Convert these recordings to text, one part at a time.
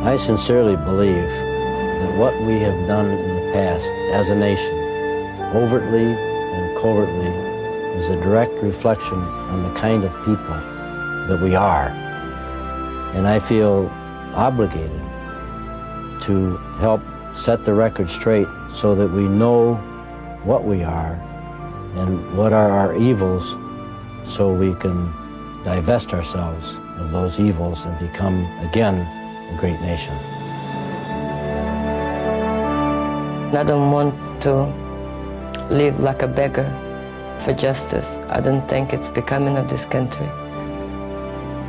I sincerely believe that what we have done in the past as a nation, overtly and covertly, is a direct reflection on the kind of people that we are. And I feel obligated to help set the record straight so that we know what we are and what are our evils, so we can divest ourselves of those evils and become, again, a great nation. I don't want to live like a beggar for justice. I don't think it's becoming of this country.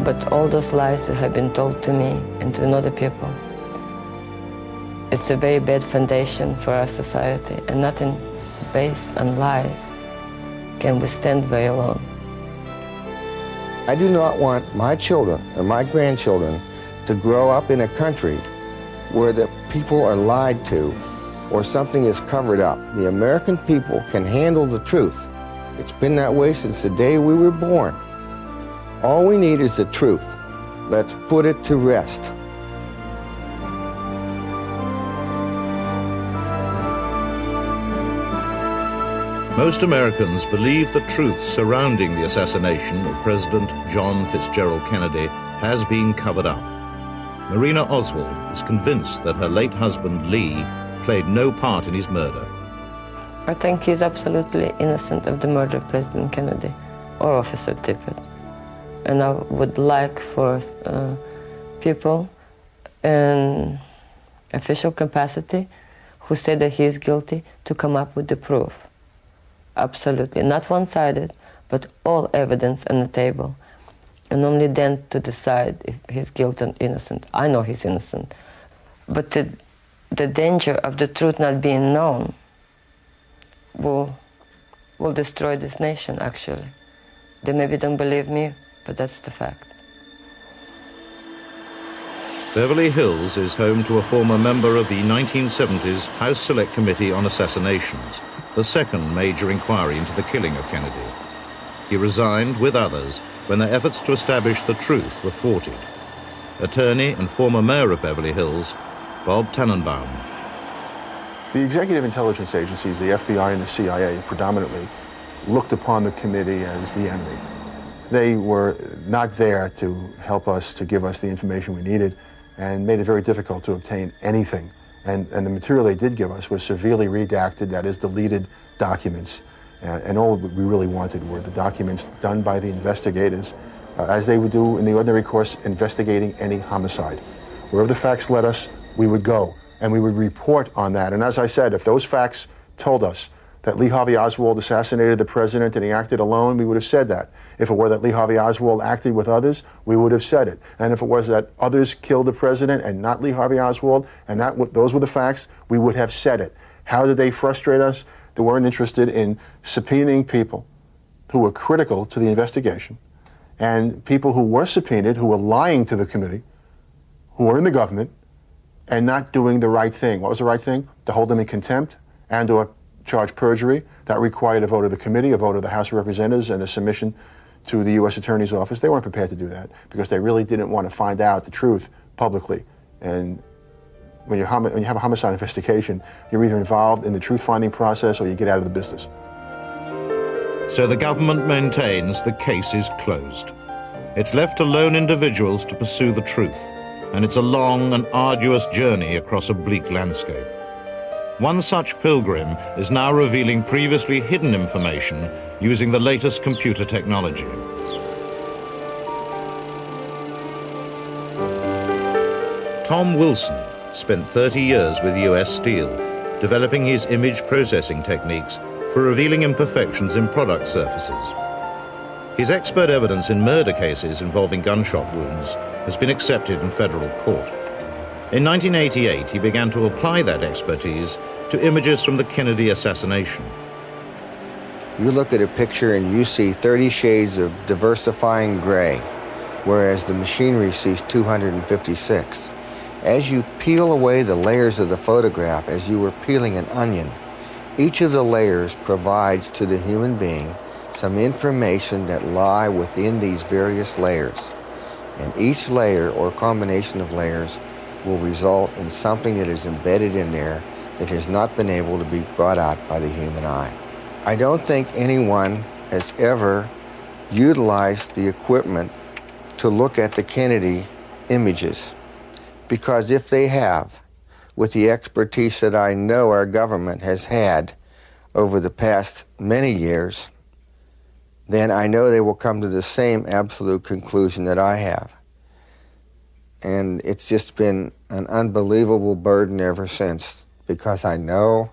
But all those lies that have been told to me and to other people, it's a very bad foundation for our society, and nothing based on lies can withstand very long. I do not want my children and my grandchildren to grow up in a country where the people are lied to or something is covered up. The American people can handle the truth. It's been that way since the day we were born. All we need is the truth. Let's put it to rest. Most Americans believe the truth surrounding the assassination of President John Fitzgerald Kennedy has been covered up. Marina Oswald is convinced that her late husband, Lee, played no part in his murder. I think he's absolutely innocent of the murder of President Kennedy or Officer Tippett. And I would like for people in official capacity who say that he is guilty to come up with the proof. Absolutely, not one-sided, but all evidence on the table. And only then to decide if he's guilty or innocent. I know he's innocent. But the danger of the truth not being known will destroy this nation, actually. They maybe don't believe me, but that's the fact. Beverly Hills is home to a former member of the 1970s House Select Committee on Assassinations, the second major inquiry into the killing of Kennedy. He resigned with others when their efforts to establish the truth were thwarted. Attorney and former mayor of Beverly Hills, Bob Tannenbaum. The executive intelligence agencies, the FBI and the CIA predominantly, looked upon the committee as the enemy. They were not there to help us, to give us the information we needed, and made it very difficult to obtain anything. And the material they did give us was severely redacted, that is, deleted documents. And all we really wanted were the documents done by the investigators, as they would do in the ordinary course, investigating any homicide. Wherever the facts led us, we would go, and we would report on that. And as I said, if those facts told us that Lee Harvey Oswald assassinated the president and he acted alone, we would have said that. If it were that Lee Harvey Oswald acted with others, we would have said it. And if it was that others killed the president and not Lee Harvey Oswald, and those were the facts, we would have said it. How did they frustrate us? They weren't interested in subpoenaing people who were critical to the investigation, and people who were subpoenaed, who were lying to the committee, who were in the government, and not doing the right thing. What was the right thing? To hold them in contempt and or charge perjury. That required a vote of the committee, a vote of the House of Representatives, and a submission to the U.S. Attorney's Office. They weren't prepared to do that because they really didn't want to find out the truth publicly. And when you have a homicide investigation, you're either involved in the truth-finding process or you get out of the business. So the government maintains the case is closed. It's left to lone individuals to pursue the truth, and it's a long and arduous journey across a bleak landscape. One such pilgrim is now revealing previously hidden information using the latest computer technology. Tom Wilson spent 30 years with US Steel, developing his image processing techniques for revealing imperfections in product surfaces. His expert evidence in murder cases involving gunshot wounds has been accepted in federal court. In 1988, he began to apply that expertise to images from the Kennedy assassination. You look at a picture and you see 30 shades of diversifying gray, whereas the machinery sees 256. As you peel away the layers of the photograph, as you were peeling an onion, each of the layers provides to the human being some information that lie within these various layers. And each layer or combination of layers will result in something that is embedded in there that has not been able to be brought out by the human eye. I don't think anyone has ever utilized the equipment to look at the Kennedy images, because if they have, with the expertise that I know our government has had over the past many years, then I know they will come to the same absolute conclusion that I have. And it's just been an unbelievable burden ever since, because I know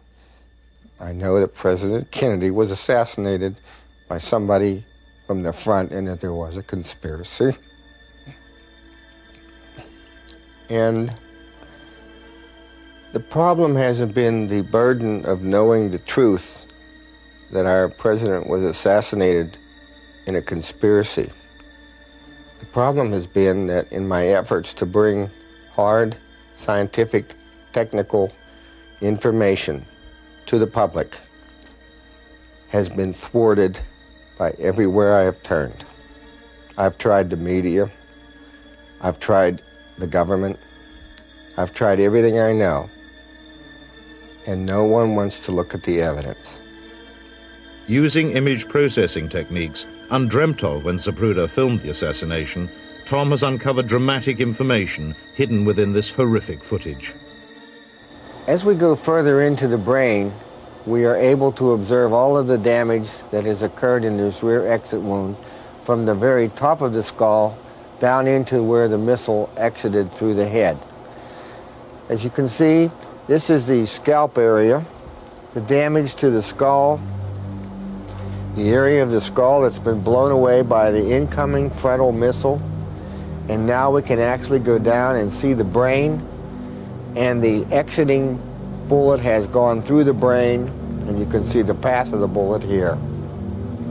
that President Kennedy was assassinated by somebody from the front and that there was a conspiracy. And the problem hasn't been the burden of knowing the truth that our president was assassinated in a conspiracy. The problem has been that in my efforts to bring hard, scientific, technical information to the public has been thwarted by everywhere I have turned. I've tried the media, I've tried the government, I've tried everything I know, and no one wants to look at the evidence. Using image processing techniques undreamt of when Zapruder filmed the assassination, Tom has uncovered dramatic information hidden within this horrific footage. As we go further into the brain, we are able to observe all of the damage that has occurred in this rear exit wound from the very top of the skull down into where the missile exited through the head. As you can see, this is the scalp area, the damage to the skull, the area of the skull that's been blown away by the incoming frontal missile. And now we can actually go down and see the brain, and the exiting bullet has gone through the brain, and you can see the path of the bullet here.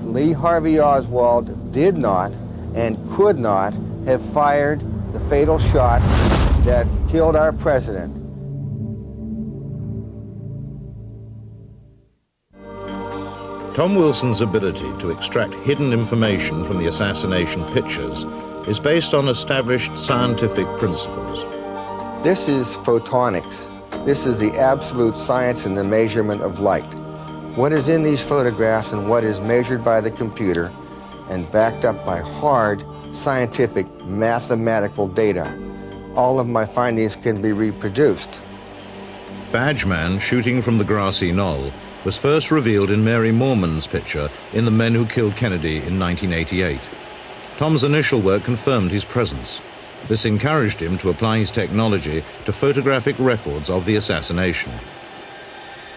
Lee Harvey Oswald did not and could not have fired the fatal shot that killed our president. Tom Wilson's ability to extract hidden information from the assassination pictures is based on established scientific principles. This is photonics. This is the absolute science in the measurement of light. What is in these photographs and what is measured by the computer and backed up by hard scientific mathematical data. All of my findings can be reproduced. Badgeman shooting from the grassy knoll was first revealed in Mary Moorman's picture in The Men Who Killed Kennedy in 1988. Tom's initial work confirmed his presence. This encouraged him to apply his technology to photographic records of the assassination.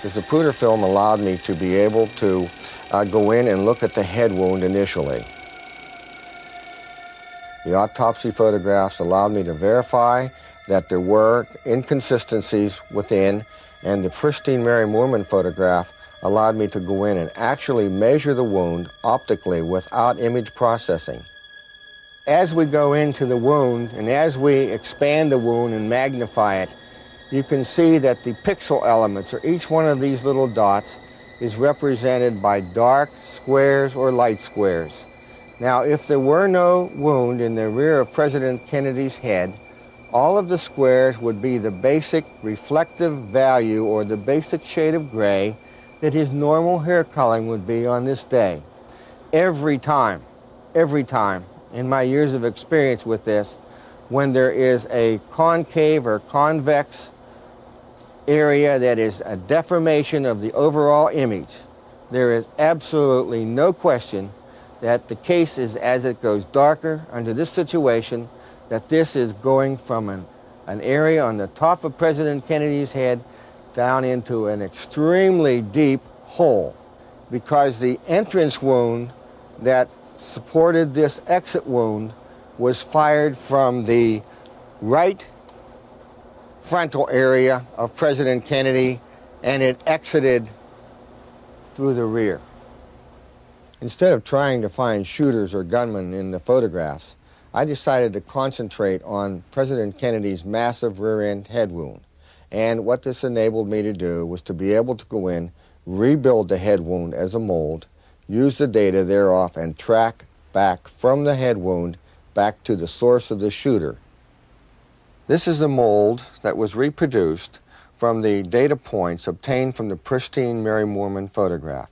The Zapruder film allowed me to be able to go in and look at the head wound initially. The autopsy photographs allowed me to verify that there were inconsistencies within, and the pristine Mary Moorman photograph allowed me to go in and actually measure the wound optically without image processing. As we go into the wound and as we expand the wound and magnify it, you can see that the pixel elements, or each one of these little dots, is represented by dark squares or light squares. Now, if there were no wound in the rear of President Kennedy's head, all of the squares would be the basic reflective value or the basic shade of gray that his normal hair coloring would be on this day. Every time, in my years of experience with this, when there is a concave or convex area that is a deformation of the overall image, there is absolutely no question that the case is, as it goes darker under this situation, that this is going from an area on the top of President Kennedy's head down into an extremely deep hole, because the entrance wound that supported this exit wound was fired from the right frontal area of President Kennedy, and it exited through the rear. Instead of trying to find shooters or gunmen in the photographs, I decided to concentrate on President Kennedy's massive rear-end head wound. And what this enabled me to do was to be able to go in, rebuild the head wound as a mold, use the data thereof, and track back from the head wound back to the source of the shooter. This is a mold that was reproduced from the data points obtained from the pristine Mary Moorman photograph.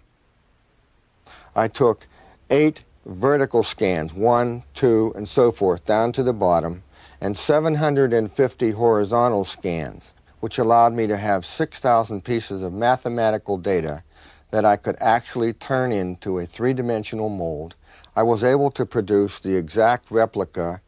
I took 8 vertical scans, 1, 2, and so forth, down to the bottom, and 750 horizontal scans, which allowed me to have 6,000 pieces of mathematical data that I could actually turn into a 3-dimensional mold. I was able to produce the exact replica,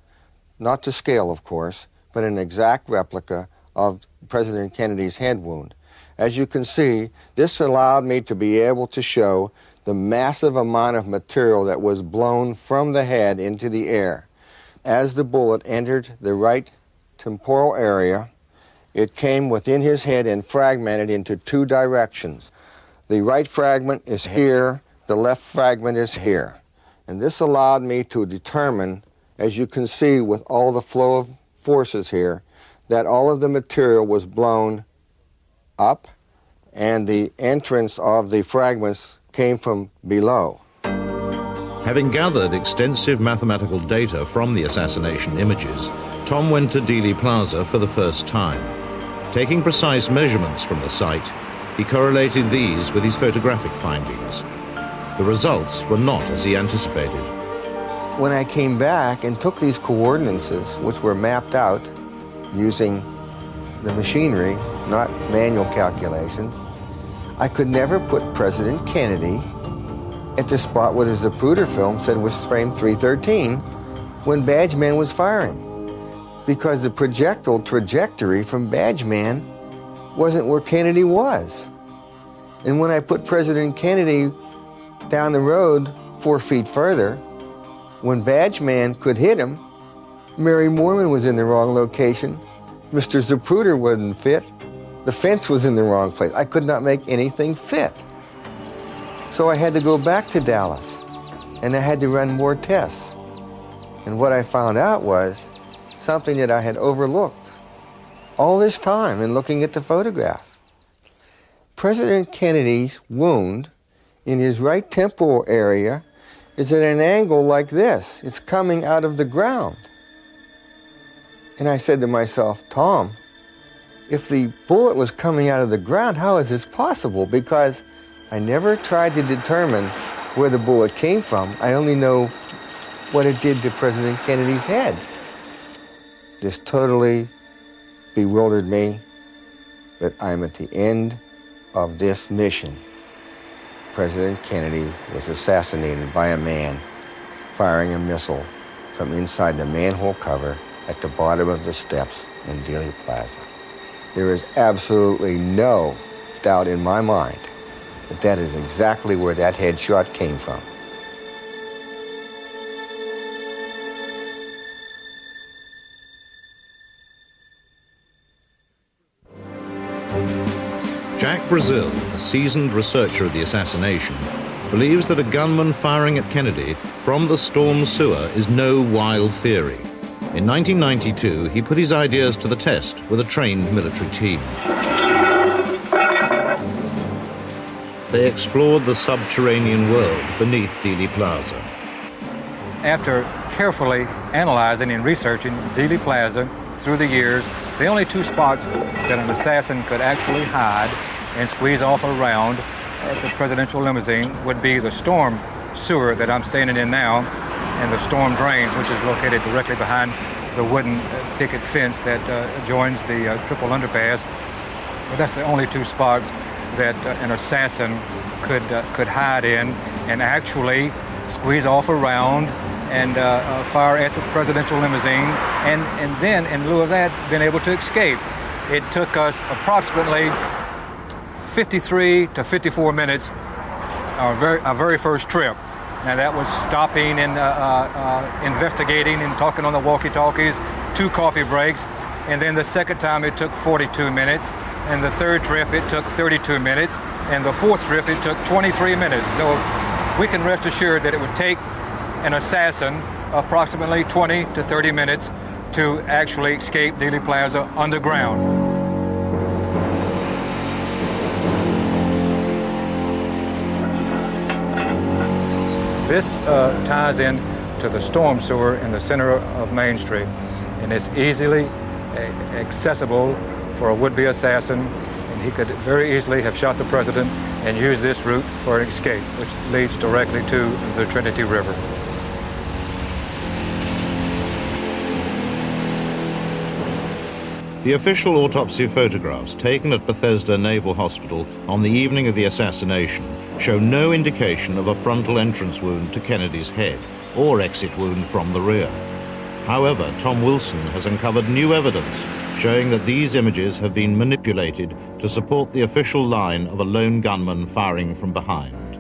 not to scale, of course, but an exact replica of President Kennedy's head wound. As you can see, this allowed me to be able to show the massive amount of material that was blown from the head into the air. As the bullet entered the right temporal area, it came within his head and fragmented into 2 directions. The right fragment is here, the left fragment is here. And this allowed me to determine, as you can see with all the flow of forces here, that all of the material was blown up and the entrance of the fragments came from below. Having gathered extensive mathematical data from the assassination images, Tom went to Dealey Plaza for the first time. Taking precise measurements from the site, he correlated these with his photographic findings. The results were not as he anticipated. When I came back and took these coordinates, which were mapped out using the machinery, not manual calculation, I could never put President Kennedy at the spot where the Zapruder film said was frame 313 when Badgeman was firing, because the projectile trajectory from Badgeman wasn't where Kennedy was. And when I put President Kennedy down the road 4 feet further, when Badgeman could hit him, Mary Moorman was in the wrong location, Mr. Zapruder wasn't fit, the fence was in the wrong place. I could not make anything fit. So I had to go back to Dallas, and I had to run more tests. And what I found out was something that I had overlooked all this time in looking at the photograph. President Kennedy's wound in his right temporal area is at an angle like this. It's coming out of the ground. And I said to myself, Tom, if the bullet was coming out of the ground, how is this possible? Because I never tried to determine where the bullet came from. I only know what it did to President Kennedy's head. This totally bewildered me, but I'm at the end of this mission. President Kennedy was assassinated by a man firing a missile from inside the manhole cover at the bottom of the steps in Dealey Plaza. There is absolutely no doubt in my mind that that is exactly where that headshot came from. Jack Brazil, a seasoned researcher of the assassination, believes that a gunman firing at Kennedy from the storm sewer is no wild theory. In 1992, he put his ideas to the test with a trained military team. They explored the subterranean world beneath Dealey Plaza. After carefully analyzing and researching Dealey Plaza through the years, the only 2 spots that an assassin could actually hide and squeeze off around at the presidential limousine would be the storm sewer that I'm standing in now and the storm drain, which is located directly behind the wooden picket fence that joins the triple underpass. But that's the only 2 spots that an assassin could hide in and actually squeeze off around and fire at the presidential limousine, and then, in lieu of that, been able to escape. It took us approximately 53 to 54 minutes, our very first trip. Now that was stopping and investigating and talking on the walkie-talkies, 2 coffee breaks, and then the second time it took 42 minutes, and the third trip it took 32 minutes, and the fourth trip it took 23 minutes. So we can rest assured that it would take an assassin approximately 20 to 30 minutes to actually escape Dealey Plaza underground. This ties in to the storm sewer in the center of Main Street, and it's easily accessible for a would-be assassin, and he could very easily have shot the president and used this route for an escape, which leads directly to the Trinity River. The official autopsy photographs taken at Bethesda Naval Hospital on the evening of the assassination show no indication of a frontal entrance wound to Kennedy's head or exit wound from the rear. However, Tom Wilson has uncovered new evidence showing that these images have been manipulated to support the official line of a lone gunman firing from behind.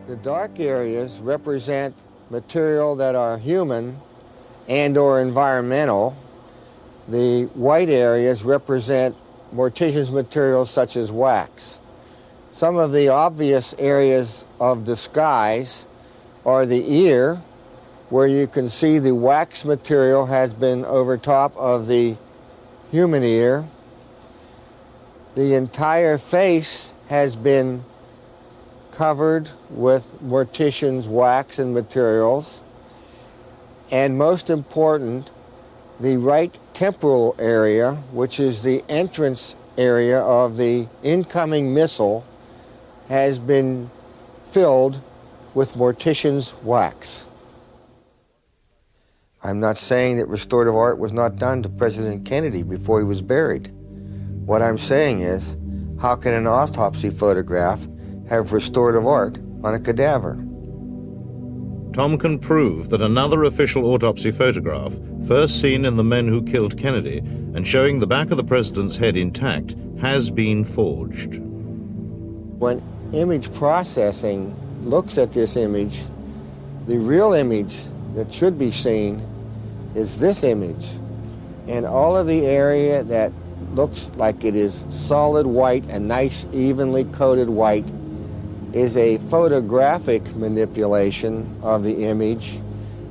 The dark areas represent material that are human and or environmental. The white areas represent mortician's materials such as wax. Some of the obvious areas of disguise are the ear, where you can see the wax material has been over top of the human ear. The entire face has been covered with mortician's wax and materials. And most important, the right temporal area, which is the entrance area of the incoming missile, has been filled with mortician's wax. I'm not saying that restorative art was not done to President Kennedy before he was buried. What I'm saying is, how can an autopsy photograph have restorative art on a cadaver? Tom can prove that another official autopsy photograph, first seen in The Men Who Killed Kennedy and showing the back of the president's head intact, has been forged. When image processing looks at this image, the real image that should be seen is this image. And all of the area that looks like it is solid white and nice, evenly coated white is a photographic manipulation of the image.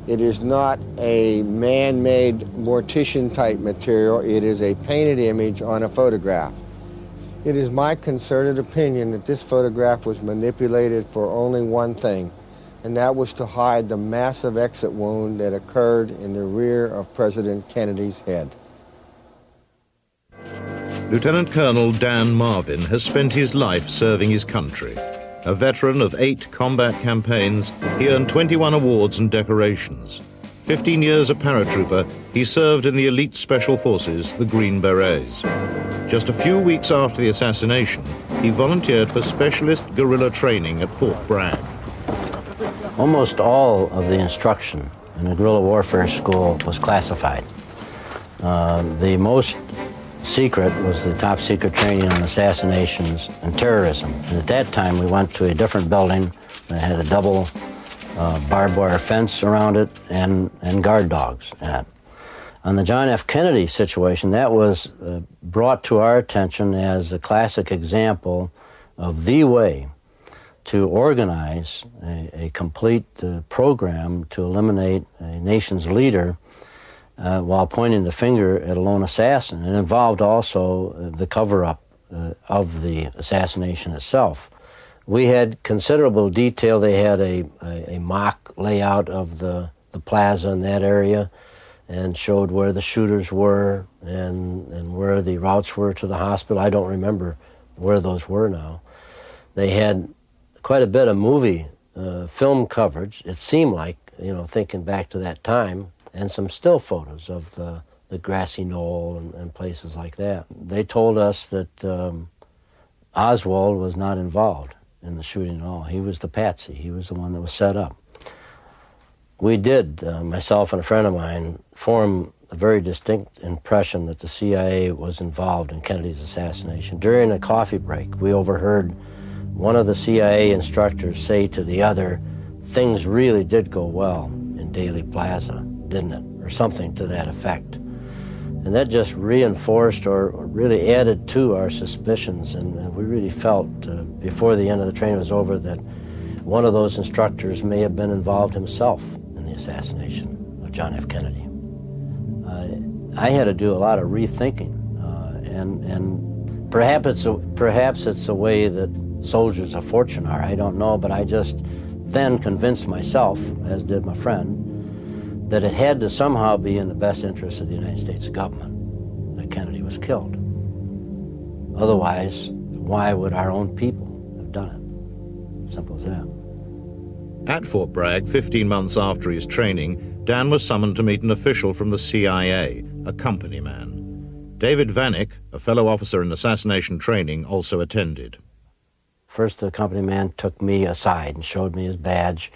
It is not a man-made mortician-type material. It is a painted image on a photograph. It is my concerted opinion that this photograph was manipulated for only one thing, and that was to hide the massive exit wound that occurred in the rear of President Kennedy's head. Lieutenant Colonel Dan Marvin has spent his life serving his country. A veteran of 8 combat campaigns, he earned 21 awards and decorations. 15 years a paratrooper, he served in the elite special forces, the Green Berets. Just a few weeks after the assassination, he volunteered for specialist guerrilla training at Fort Bragg. Almost all of the instruction in the guerrilla warfare school was classified. The most secret was the top secret training on assassinations and terrorism. And at that time, we went to a different building that had a double barbed wire fence around it and guard dogs in it. On the John F. Kennedy situation, that was brought to our attention as a classic example of the way to organize a complete program to eliminate a nation's leader while pointing the finger at a lone assassin. It involved also the cover-up of the assassination itself. We had considerable detail. They had a mock layout of the plaza in that area and showed where the shooters were and where the routes were to the hospital. I don't remember where those were now. They had quite a bit of movie film coverage, it seemed like, you know, thinking back to that time, and some still photos of the grassy knoll and places like that. They told us that Oswald was not involved in the shooting at all. He was the patsy. He was the one that was set up. We did, myself and a friend of mine, form a very distinct impression that the CIA was involved in Kennedy's assassination. During a coffee break, we overheard one of the CIA instructors say to the other, "Things really did go well in Dealey Plaza, didn't it?" Or something to that effect. And that just reinforced or really added to our suspicions, and we really felt before the end of the training was over that one of those instructors may have been involved himself in the assassination of John F. Kennedy. I had to do a lot of rethinking, and perhaps it's a way that soldiers of fortune are, I don't know, but I just then convinced myself, as did my friend, that it had to somehow be in the best interest of the United States government Kennedy was killed. Otherwise, why would our own people have done it? Simple as that. At Fort Bragg, 15 months after his training, Dan was summoned to meet an official from the CIA, a company man. David Vanek, a fellow officer in assassination training, also attended. First, the company man took me aside and showed me his badge,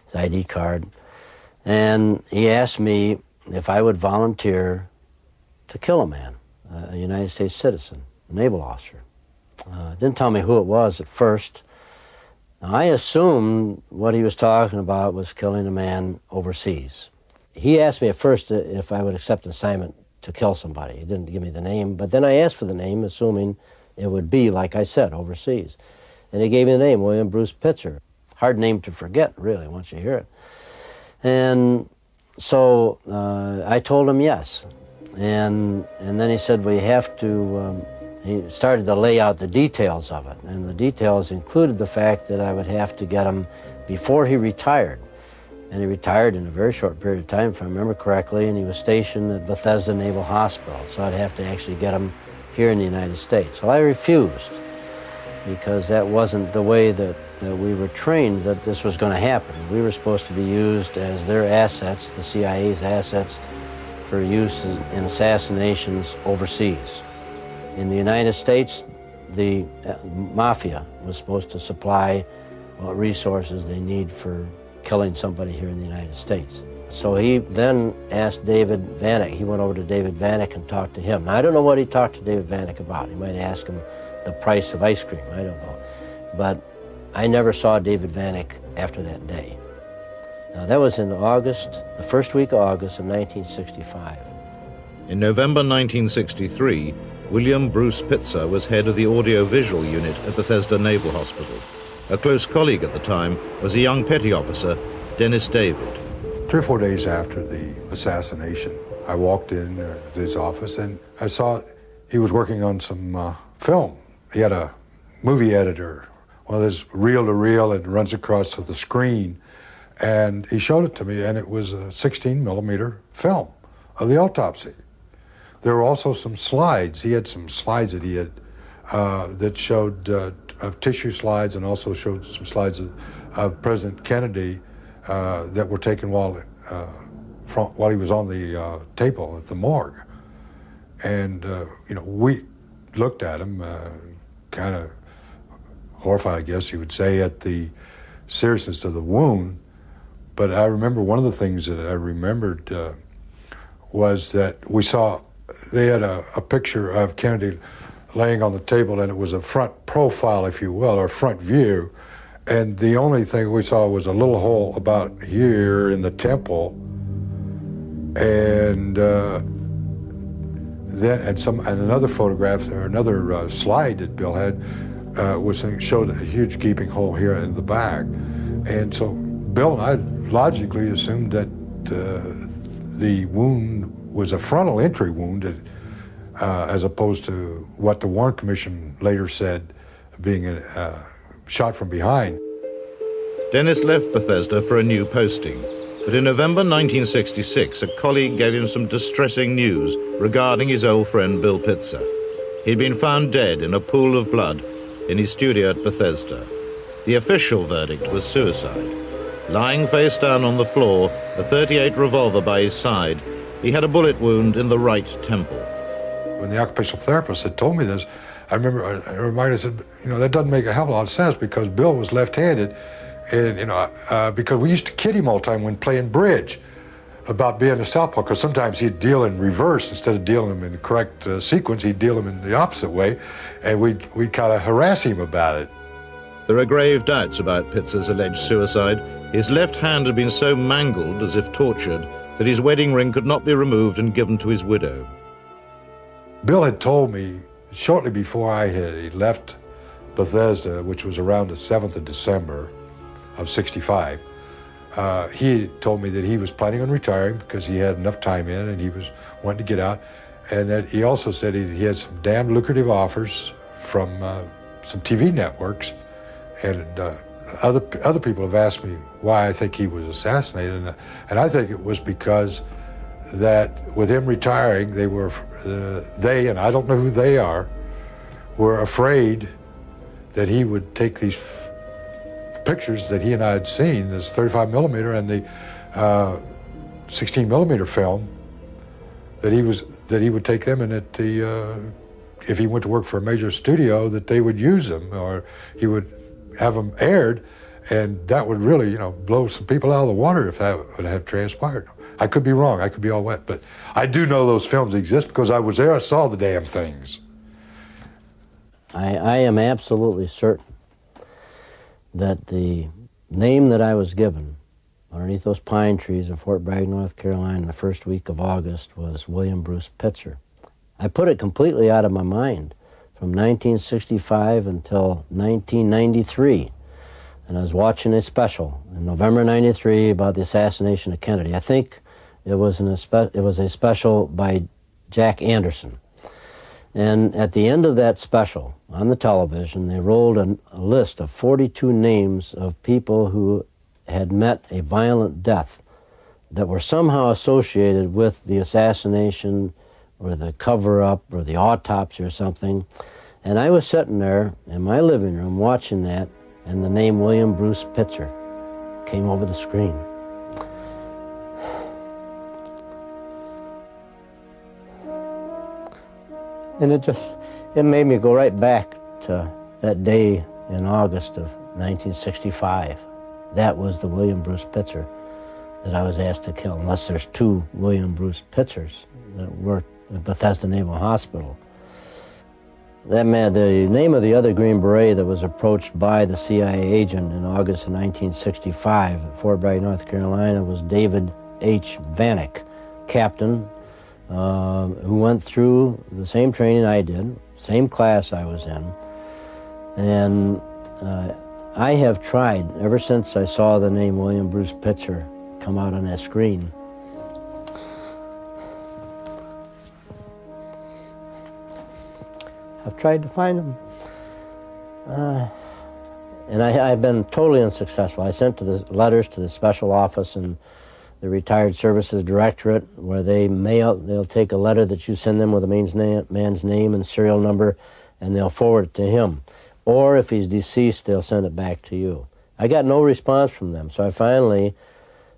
his ID card, and he asked me if I would volunteer to kill a man, a United States citizen, a naval officer. Didn't tell me who it was at first. Now, I assumed what he was talking about was killing a man overseas. He asked me at first if I would accept an assignment to kill somebody. He didn't give me the name, but then I asked for the name, assuming it would be, like I said, overseas. And he gave me the name, William Bruce Pitzer. Hard name to forget, really, once you hear it. And so I told him yes. And then he said, well, you have to, he started to lay out the details of it. And the details included the fact that I would have to get him before he retired. And he retired in a very short period of time, if I remember correctly, and he was stationed at Bethesda Naval Hospital. So I'd have to actually get him here in the United States. Well, I refused, because that wasn't the way that we were trained that this was going to happen. We were supposed to be used as their assets, the CIA's assets, for use in assassinations overseas. In the United States, the Mafia was supposed to supply what resources they need for killing somebody here in the United States. So he then asked David Vanek. He went over to David Vanek and talked to him. Now, I don't know what he talked to David Vanek about. He might ask him the price of ice cream, I don't know. But I never saw David Vanek after that day. Now, that was in August, the first week of August of 1965. In November 1963, William Bruce Pitzer was head of the audio-visual unit at Bethesda Naval Hospital. A close colleague at the time was a young petty officer, Dennis David. 3 or 4 days after the assassination, I walked in to his office and I saw he was working on some film. He had a movie editor, one of those reel-to-reel and runs across to the screen. And he showed it to me, and it was a 16-millimeter film of the autopsy. There were also some slides. He had some slides that he had that showed of tissue slides, and also showed some slides of President Kennedy that were taken while he was on the table at the morgue. And we looked at him, kind of horrified, I guess you would say, at the seriousness of the wound. But I remember one of the things that I remembered was that we saw, they had a picture of Kennedy laying on the table, and it was a front profile, if you will, or front view. And the only thing we saw was a little hole about here in the temple. And then, and another photograph, or another slide that Bill had, showed a huge gaping hole here in the back. And so Bill and I logically assumed that the wound was a frontal entry wound, as opposed to what the Warren Commission later said being a shot from behind. Dennis left Bethesda for a new posting, but in November 1966, a colleague gave him some distressing news regarding his old friend Bill Pitzer. He'd been found dead in a pool of blood in his studio at Bethesda. The official verdict was suicide. Lying face down on the floor, a .38 revolver by his side, he had a bullet wound in the right temple. When the occupational therapist had told me this, I reminded myself, that doesn't make a hell of a lot of sense, because Bill was left-handed, and because we used to kid him all the time when playing bridge about being a southpaw, because sometimes he'd deal in reverse instead of dealing them in the correct sequence. He'd deal them in the opposite way, and we'd kind of harass him about it. There are grave doubts about Pitzer's alleged suicide. His left hand had been so mangled, as if tortured, that his wedding ring could not be removed and given to his widow. Bill had told me shortly before I had left Bethesda, which was around the 7th of December of '65, he told me that he was planning on retiring because he had enough time in and he was wanting to get out. And that he also said he had some damn lucrative offers from some TV networks. And other people have asked me why I think he was assassinated, and I think it was because that with him retiring, they were they, and I don't know who they are, were afraid that he would take these pictures that he and I had seen, this 35 millimeter and the 16 millimeter film, that he would take them, and that if he went to work for a major studio, that they would use them, or he would have them aired, and that would really, blow some people out of the water if that would have transpired. I could be wrong, I could be all wet, but I do know those films exist because I was there, I saw the damn things. I am absolutely certain that the name that I was given underneath those pine trees in Fort Bragg, North Carolina, the first week of August was William Bruce Pitzer. I put it completely out of my mind from 1965 until 1993. And I was watching a special in November '93 about the assassination of Kennedy. I think it was a special by Jack Anderson. And at the end of that special, on the television, they rolled a list of 42 names of people who had met a violent death that were somehow associated with the assassination or the cover-up or the autopsy or something. And I was sitting there in my living room watching that, and the name William Bruce Pitzer came over the screen. And it made me go right back to that day in August of 1965. That was the William Bruce Pitzer that I was asked to kill, unless there's two William Bruce Pitzers that worked at Bethesda Naval Hospital. That man, the name of the other Green Beret that was approached by the CIA agent in August of 1965 at Fort Bragg, North Carolina, was David H. Vanek, captain, who went through the same training I did, same class I was in. And I have tried, ever since I saw the name William Bruce Pitzer come out on that screen, I've tried to find him. And I've been totally unsuccessful. I sent letters to the special office and the Retired Services Directorate, where they'll take a letter that you send them with a man's name and serial number, and they'll forward it to him. Or if he's deceased, they'll send it back to you. I got no response from them, so I finally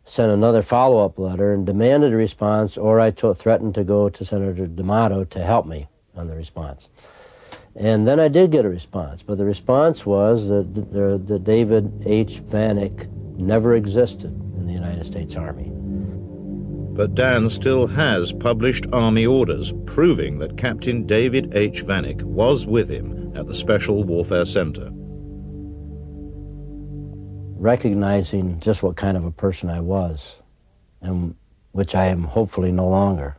sent another follow-up letter and demanded a response, or I threatened to go to Senator D'Amato to help me on the response. And then I did get a response, but the response was that David H. Vanek never existed in the United States Army. But Dan still has published Army orders proving that Captain David H. Vanek was with him at the Special Warfare Center. Recognizing just what kind of a person I was, and which I am hopefully no longer,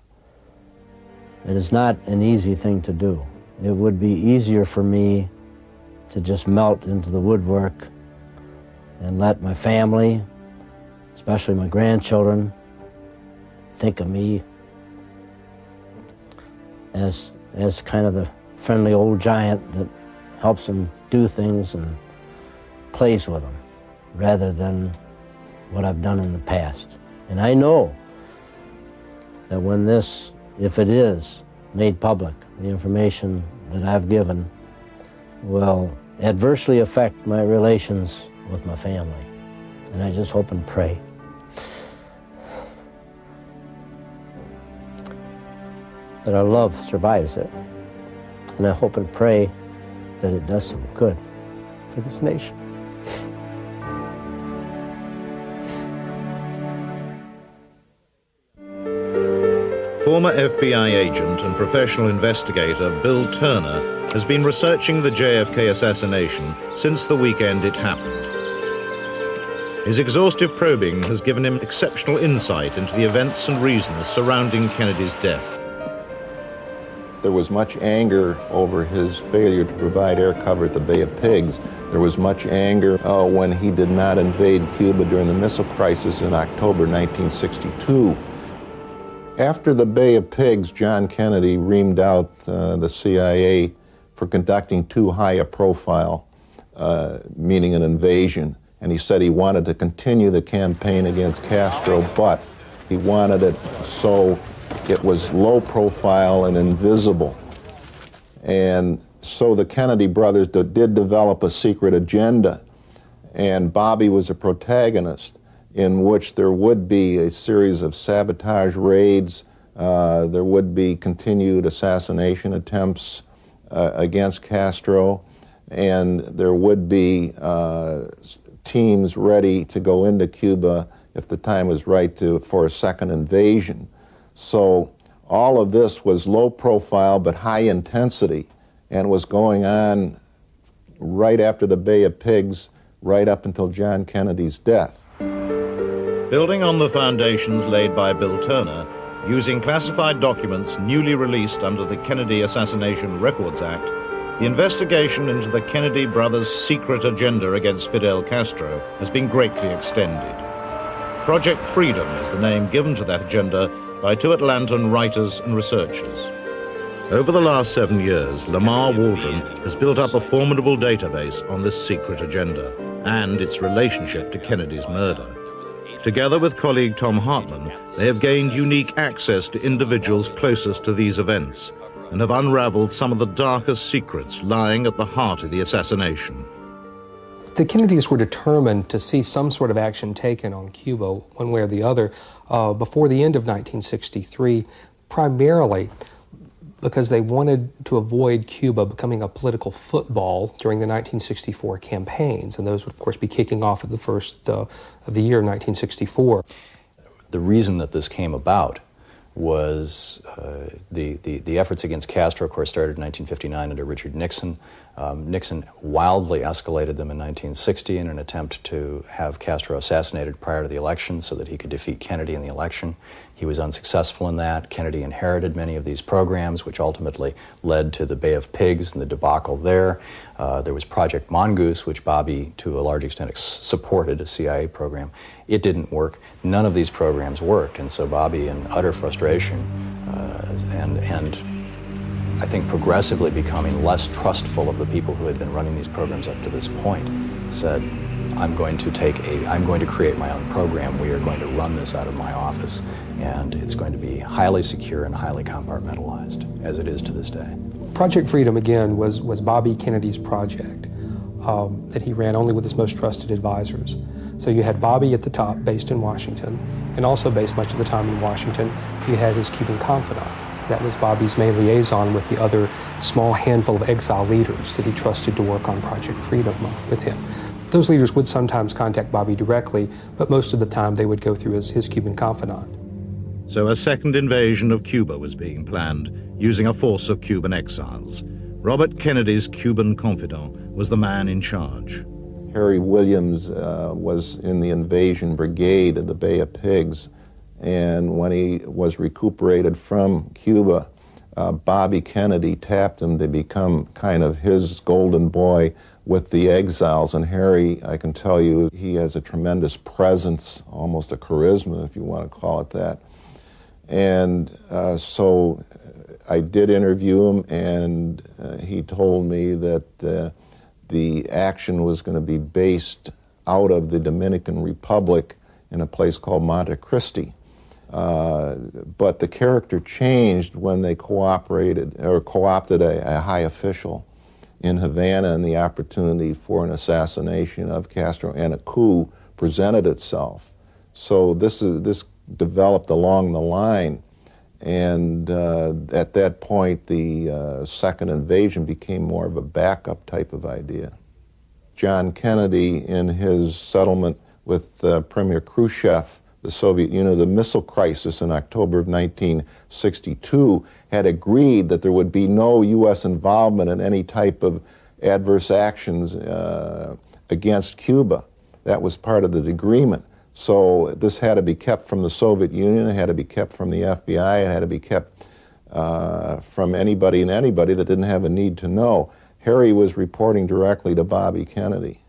it is not an easy thing to do. It would be easier for me to just melt into the woodwork and let my family, especially my grandchildren, think of me as kind of the friendly old giant that helps them do things and plays with them, rather than what I've done in the past. And I know that when this, if it is made public, the information that I've given will adversely affect my relations with my family. And I just hope and pray that our love survives it. And I hope and pray that it does some good for this nation. Former FBI agent and professional investigator Bill Turner has been researching the JFK assassination since the weekend it happened. His exhaustive probing has given him exceptional insight into the events and reasons surrounding Kennedy's death. There was much anger over his failure to provide air cover at the Bay of Pigs. There was much anger when he did not invade Cuba during the missile crisis in October 1962. After the Bay of Pigs, John Kennedy reamed out the CIA for conducting too high a profile, meaning an invasion. And he said he wanted to continue the campaign against Castro, but he wanted it so It was low profile and invisible. And so the Kennedy brothers did develop a secret agenda, and Bobby was a protagonist in which there would be a series of sabotage raids, there would be continued assassination attempts against Castro, and there would be teams ready to go into Cuba if the time was right for a second invasion. So all of this was low profile but high intensity, and was going on right after the Bay of Pigs, right up until John Kennedy's death. Building on the foundations laid by Bill Turner, using classified documents newly released under the Kennedy Assassination Records Act, the investigation into the Kennedy brothers' secret agenda against Fidel Castro has been greatly extended. Project Freedom is the name given to that agenda by two Atlantan writers and researchers. Over the last 7 years, Lamar Waldron has built up a formidable database on this secret agenda and its relationship to Kennedy's murder. Together with colleague Tom Hartman, they have gained unique access to individuals closest to these events and have unraveled some of the darkest secrets lying at the heart of the assassination. The Kennedys were determined to see some sort of action taken on Cuba, one way or the other, before the end of 1963, primarily because they wanted to avoid Cuba becoming a political football during the 1964 campaigns, and those would, of course, be kicking off at the first of the year, 1964. The reason that this came about was the efforts against Castro, of course, started in 1959 under Richard Nixon. Nixon wildly escalated them in 1960 in an attempt to have Castro assassinated prior to the election so that he could defeat Kennedy in the election. He was unsuccessful in that. Kennedy inherited many of these programs, which ultimately led to the Bay of Pigs and the debacle there. There was Project Mongoose, which Bobby, to a large extent, supported, a CIA program. It didn't work. None of these programs worked, and so Bobby, in utter frustration and I think progressively becoming less trustful of the people who had been running these programs up to this point, said, I'm going to create my own program. We are going to run this out of my office, and it's going to be highly secure and highly compartmentalized, as it is to this day. Project Freedom, again, was Bobby Kennedy's project that he ran only with his most trusted advisors. So you had Bobby at the top, based in Washington, and also based much of the time in Washington, you had his Cuban confidant. That was Bobby's main liaison with the other small handful of exile leaders that he trusted to work on Project Freedom with him. Those leaders would sometimes contact Bobby directly, but most of the time they would go through his Cuban confidant. So a second invasion of Cuba was being planned, using a force of Cuban exiles. Robert Kennedy's Cuban confidant was the man in charge. Harry Williams was in the invasion brigade of the Bay of Pigs, and when he was recuperated from Cuba, Bobby Kennedy tapped him to become kind of his golden boy with the exiles. And Harry, I can tell you, he has a tremendous presence, almost a charisma, if you want to call it that. And so I did interview him, and he told me that the action was going to be based out of the Dominican Republic in a place called Monte Cristi. But the character changed when they coopted a high official in Havana, and the opportunity for an assassination of Castro and a coup presented itself. So this developed along the line, and at that point the second invasion became more of a backup type of idea. John Kennedy, in his settlement with Premier Khrushchev, the Soviet Union, the missile crisis in October of 1962, had agreed that there would be no U.S. involvement in any type of adverse actions against Cuba. That was part of the agreement. So this had to be kept from the Soviet Union, it had to be kept from the FBI, it had to be kept from anybody and anybody that didn't have a need to know. Harry was reporting directly to Bobby Kennedy.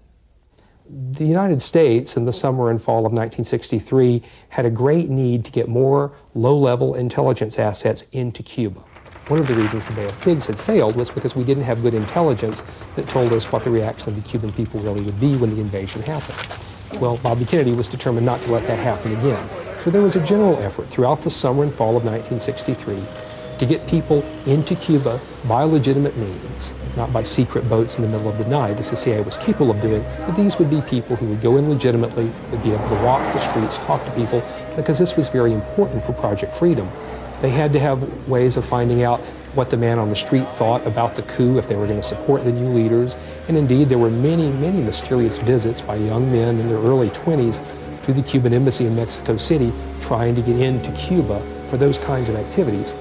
The United States in the summer and fall of 1963 had a great need to get more low-level intelligence assets into Cuba. One of the reasons the Bay of Pigs had failed was because we didn't have good intelligence that told us what the reaction of the Cuban people really would be when the invasion happened. Well, Bobby Kennedy was determined not to let that happen again. So there was a general effort throughout the summer and fall of 1963 to get people into Cuba by legitimate means, not by secret boats in the middle of the night, as the CIA was capable of doing, but these would be people who would go in legitimately, would be able to walk the streets, talk to people, because this was very important for Project Freedom. They had to have ways of finding out what the man on the street thought about the coup, if they were going to support the new leaders, and indeed there were many, many mysterious visits by young men in their early 20s to the Cuban embassy in Mexico City trying to get into Cuba for those kinds of activities.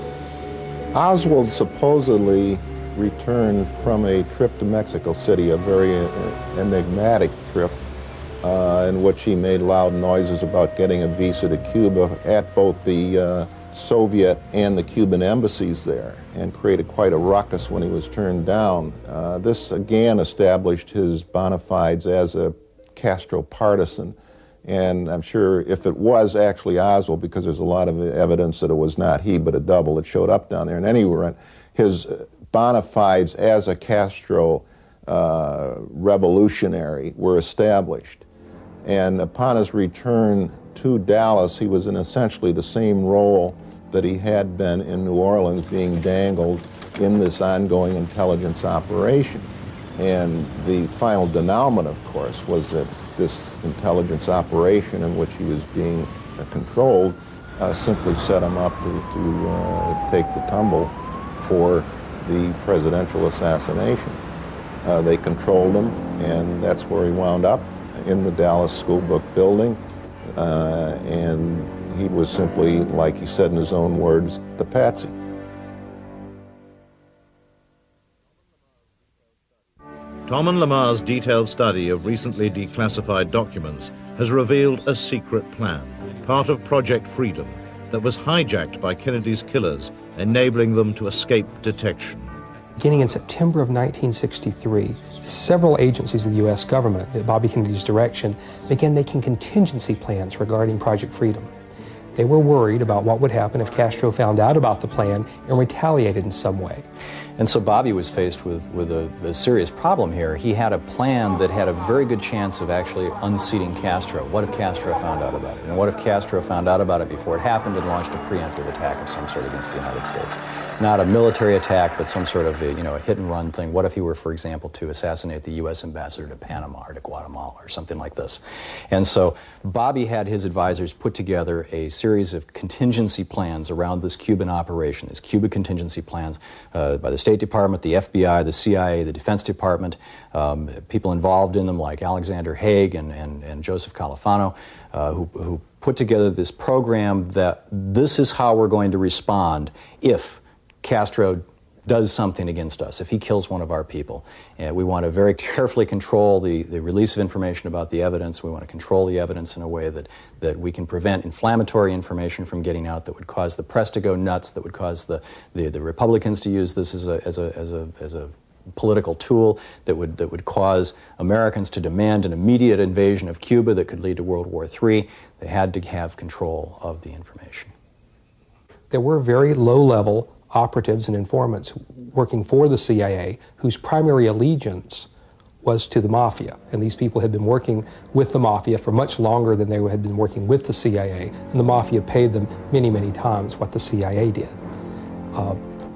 Oswald supposedly returned from a trip to Mexico City, a very enigmatic trip, in which he made loud noises about getting a visa to Cuba at both the Soviet and the Cuban embassies there, and created quite a ruckus when he was turned down. This again established his bona fides as a Castro partisan. And I'm sure if it was actually Oswald, because there's a lot of evidence that it was not he, but a double that showed up down there. In any event, his bona fides as a Castro revolutionary were established. And upon his return to Dallas, he was in essentially the same role that he had been in New Orleans, being dangled in this ongoing intelligence operation. And the final denouement, of course, was that this intelligence operation in which he was being controlled simply set him up to take the tumble for the presidential assassination. They controlled him, and that's where he wound up, in the Dallas School Book building. And he was simply, like he said in his own words, the patsy. Tom and Lamar's detailed study of recently declassified documents has revealed a secret plan, part of Project Freedom, that was hijacked by Kennedy's killers, enabling them to escape detection. Beginning in September of 1963, several agencies of the U.S. government, at Bobby Kennedy's direction, began making contingency plans regarding Project Freedom. They were worried about what would happen if Castro found out about the plan and retaliated in some way. And so Bobby was faced with a serious problem here. He had a plan that had a very good chance of actually unseating Castro. What if Castro found out about it? And what if Castro found out about it before it happened and launched a preemptive attack of some sort against the United States? Not a military attack, but some sort of a hit-and-run thing. What if he were, for example, to assassinate the U.S. ambassador to Panama or to Guatemala or something like this? And so Bobby had his advisors put together a series of contingency plans around this Cuban operation, these Cuban contingency plans by the State Department, the FBI, the CIA, the Defense Department, people involved in them like Alexander Haig and Joseph Califano, who put together this program that this is how we're going to respond if Castro does something against us, if he kills one of our people. And we want to very carefully control the release of information about the evidence. We want to control the evidence in a way that we can prevent inflammatory information from getting out that would cause the press to go nuts, that would cause the Republicans to use this as a political tool, that would cause Americans to demand an immediate invasion of Cuba that could lead to World War III. They had to have control of the information. There were very low-level operatives and informants working for the CIA whose primary allegiance was to the Mafia. And these people had been working with the Mafia for much longer than they had been working with the CIA. And the Mafia paid them many, many times what the CIA did.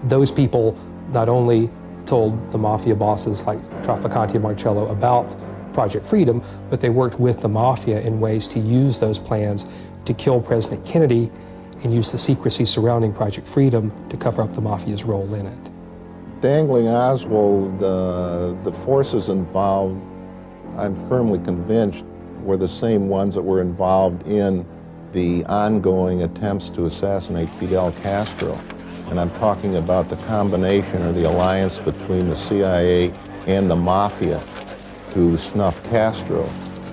Those people not only told the Mafia bosses like Trafficante and Marcello about Project Freedom, but they worked with the Mafia in ways to use those plans to kill President Kennedy and use the secrecy surrounding Project Freedom to cover up the Mafia's role in it. Dangling Oswald, the forces involved, I'm firmly convinced, were the same ones that were involved in the ongoing attempts to assassinate Fidel Castro. And I'm talking about the combination or the alliance between the CIA and the Mafia to snuff Castro.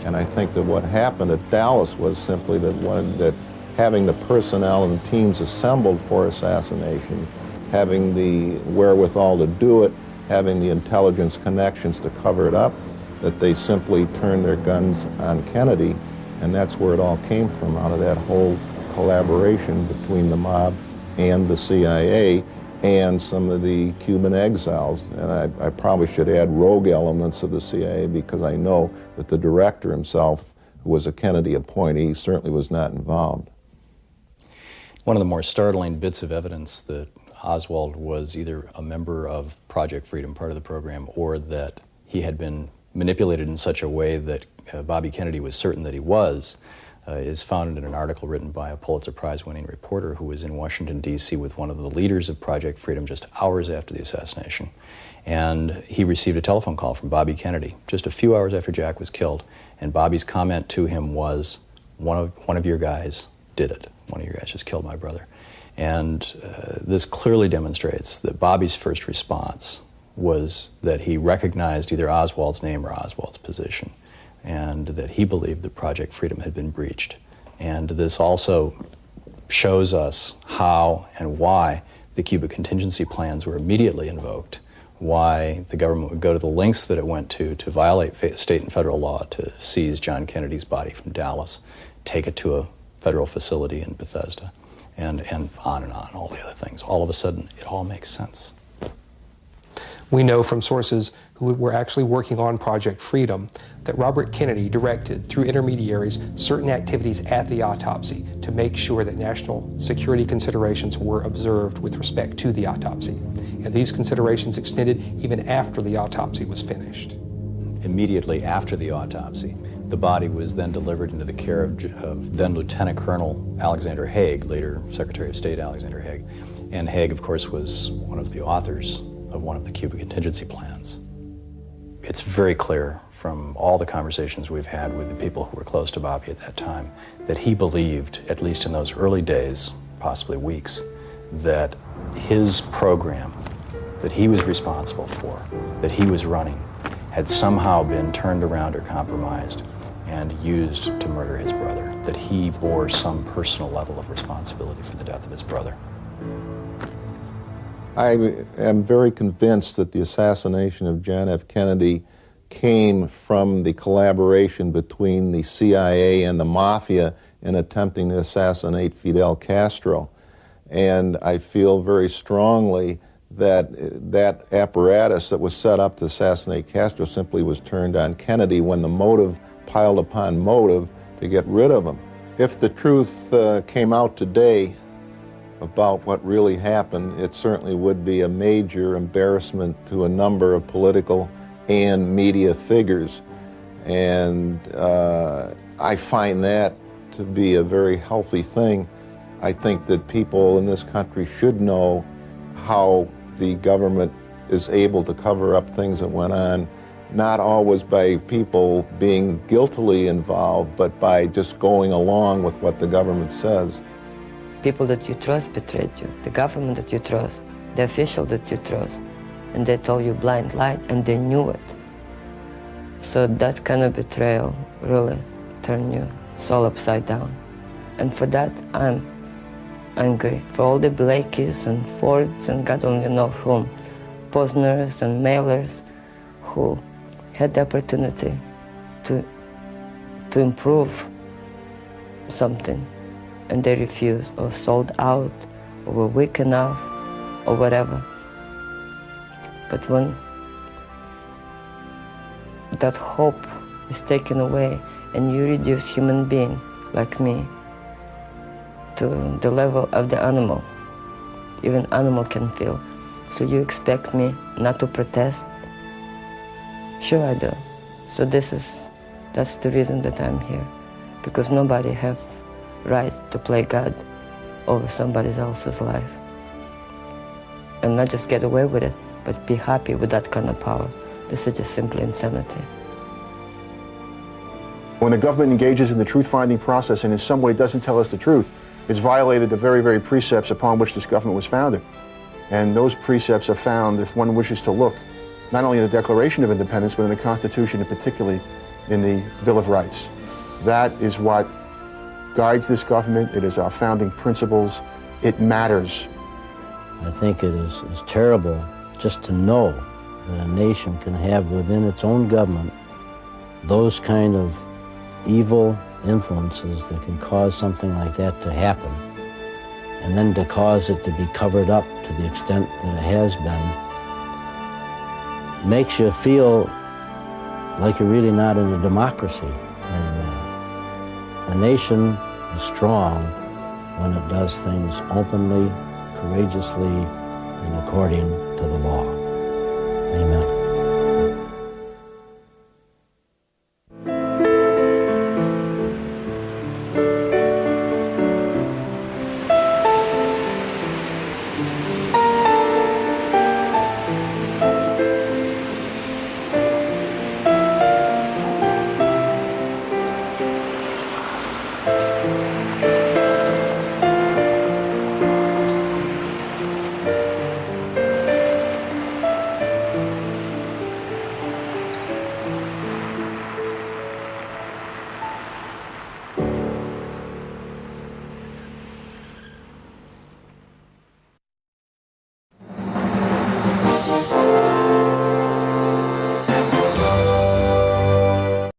And I think that what happened at Dallas was simply that having the personnel and teams assembled for assassination, having the wherewithal to do it, having the intelligence connections to cover it up, that they simply turned their guns on Kennedy, and that's where it all came from, out of that whole collaboration between the mob and the CIA and some of the Cuban exiles. And I probably should add rogue elements of the CIA, because I know that the director himself, who was a Kennedy appointee, certainly was not involved. One of the more startling bits of evidence that Oswald was either a member of Project Freedom, part of the program, or that he had been manipulated in such a way that Bobby Kennedy was certain that he was, is found in an article written by a Pulitzer Prize-winning reporter who was in Washington, D.C. with one of the leaders of Project Freedom just hours after the assassination. And he received a telephone call from Bobby Kennedy just a few hours after Jack was killed, and Bobby's comment to him was, one of your guys did it. One of your guys just killed my brother. And this clearly demonstrates that Bobby's first response was that he recognized either Oswald's name or Oswald's position, and that he believed that Project Freedom had been breached. And this also shows us how and why the Cuba contingency plans were immediately invoked, why the government would go to the lengths that it went to violate state and federal law to seize John Kennedy's body from Dallas, take it to a federal facility in Bethesda, and on, all the other things. All of a sudden, it all makes sense. We know from sources who were actually working on Project Freedom that Robert Kennedy directed, through intermediaries, certain activities at the autopsy to make sure that national security considerations were observed with respect to the autopsy. And these considerations extended even after the autopsy was finished. Immediately after the autopsy, the body was then delivered into the care of then Lieutenant Colonel Alexander Haig, later Secretary of State Alexander Haig. And Haig, of course, was one of the authors of one of the Cuba contingency plans. It's very clear from all the conversations we've had with the people who were close to Bobby at that time that he believed, at least in those early days, possibly weeks, that his program that he was responsible for, that he was running, had somehow been turned around or compromised and used to murder his brother, that he bore some personal level of responsibility for the death of his brother. I am very convinced that the assassination of John F. Kennedy came from the collaboration between the CIA and the Mafia in attempting to assassinate Fidel Castro. And I feel very strongly that that apparatus that was set up to assassinate Castro simply was turned on Kennedy when the motive piled upon motive to get rid of him. If the truth came out today about what really happened, it certainly would be a major embarrassment to a number of political and media figures. And I find that to be a very healthy thing. I think that people in this country should know how the government is able to cover up things that went on, not always by people being guiltily involved, but by just going along with what the government says. People that you trust betrayed you, the government that you trust, the official that you trust, and they told you blind lie, and they knew it. So that kind of betrayal really turned your soul upside down. And for that, I'm angry. For all the Blakeys and Fords and God only knows whom, Posners and mailers who had the opportunity to improve something, and they refused, or sold out, or were weak enough, or whatever. But when that hope is taken away and you reduce human being like me to the level of the animal, even animal can feel. So you expect me not to protest? Sure I do. So that's the reason that I'm here, because nobody have right to play God over somebody else's life. And not just get away with it, but be happy with that kind of power. This is just simply insanity. When the government engages in the truth-finding process and in some way doesn't tell us the truth, it's violated the very, very precepts upon which this government was founded. And those precepts are found, if one wishes to look, not only in the Declaration of Independence, but in the Constitution, and particularly in the Bill of Rights. That is what guides this government. It is our founding principles. It matters. I think it is terrible just to know that a nation can have within its own government those kind of evil influences that can cause something like that to happen, and then to cause it to be covered up to the extent that it has been, makes you feel like you're really not in a democracy anymore. A nation is strong when it does things openly, courageously, and according to the law.